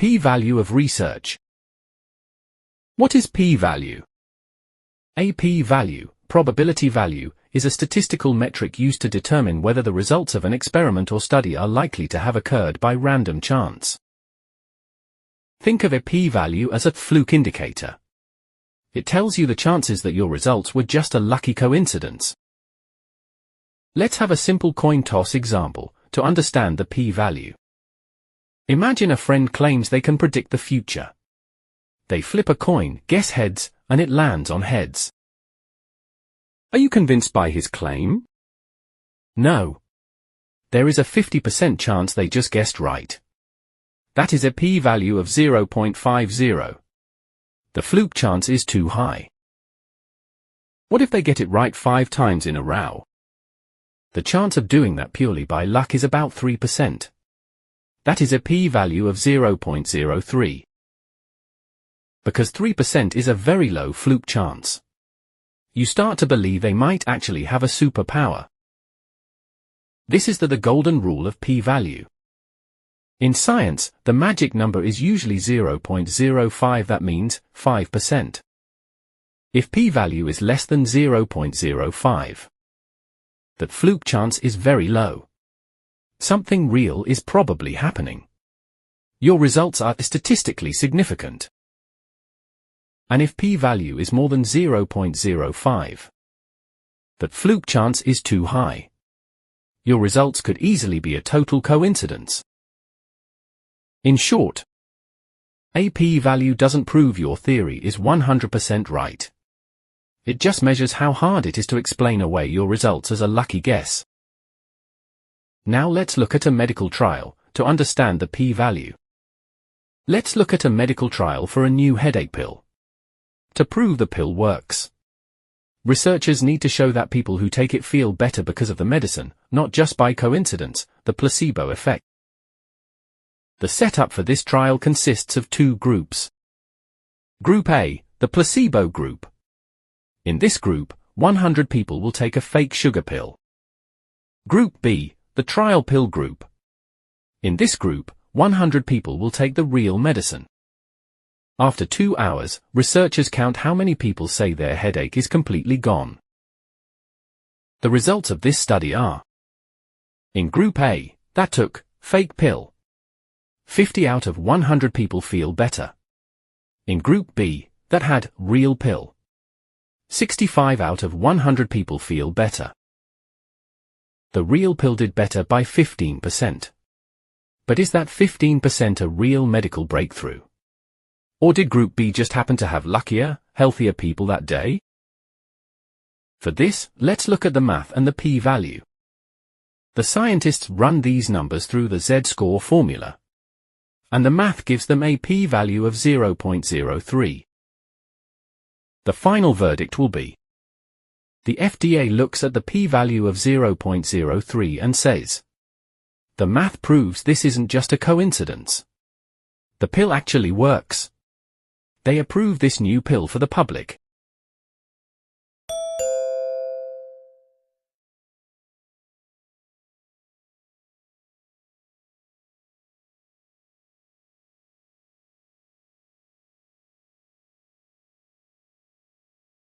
P-value of research. What is p-value? A p-value, probability value, is a statistical metric used to determine whether the results of an experiment or study are likely to have occurred by random chance. Think of a p-value as a Fluke indicator. It tells you the chances that your results were just a lucky coincidence. Let's have a simple coin toss example to understand the p-value. Imagine a friend claims they can predict the future. They flip a coin, guess heads, and it lands on heads. Are you convinced by his claim? No. There is a 50% chance they just guessed right. That is a p-value of 0.50. The fluke chance is too high. What if they get it right 5 times in a row? The chance of doing that purely by luck is about 3%. That is a p-value of 0.03. Because 3% is a very low fluke chance. You start to believe they might actually have a superpower. This is the golden rule of p-value. In science, the magic number is usually 0.05, that means 5%. If p-value is less than 0.05, that fluke chance is very low. Something real is probably happening. Your results are statistically significant. And if p-value is more than 0.05, that fluke chance is too high. Your results could easily be a total coincidence. In short, a p-value doesn't prove your theory is 100% right. It just measures how hard it is to explain away your results as a lucky guess. Now let's look at a medical trial to understand the p-value. Let's look at a medical trial for a new headache pill. To prove the pill works, researchers need to show that people who take it feel better because of the medicine, not just by coincidence, the placebo effect. The setup for this trial consists of 2 groups. Group A, the placebo group. In this group, 100 people will take a fake sugar pill. Group B, the trial pill group. In this group, 100 people will take the real medicine. After 2 hours, researchers count how many people say their headache is completely gone. The results of this study are: in Group A, that took fake pill, 50 out of 100 people feel better. In Group B, that had real pill, 65 out of 100 people feel better. The real pill did better by 15%. But is that 15% a real medical breakthrough? Or did Group B just happen to have luckier, healthier people that day? For this, let's look at the math and the p-value. The scientists run these numbers through the z-score formula, and the math gives them a p-value of 0.03. The final verdict will be: the FDA looks at the p-value of 0.03 and says, the math proves this isn't just a coincidence. The pill actually works. They approve this new pill for the public.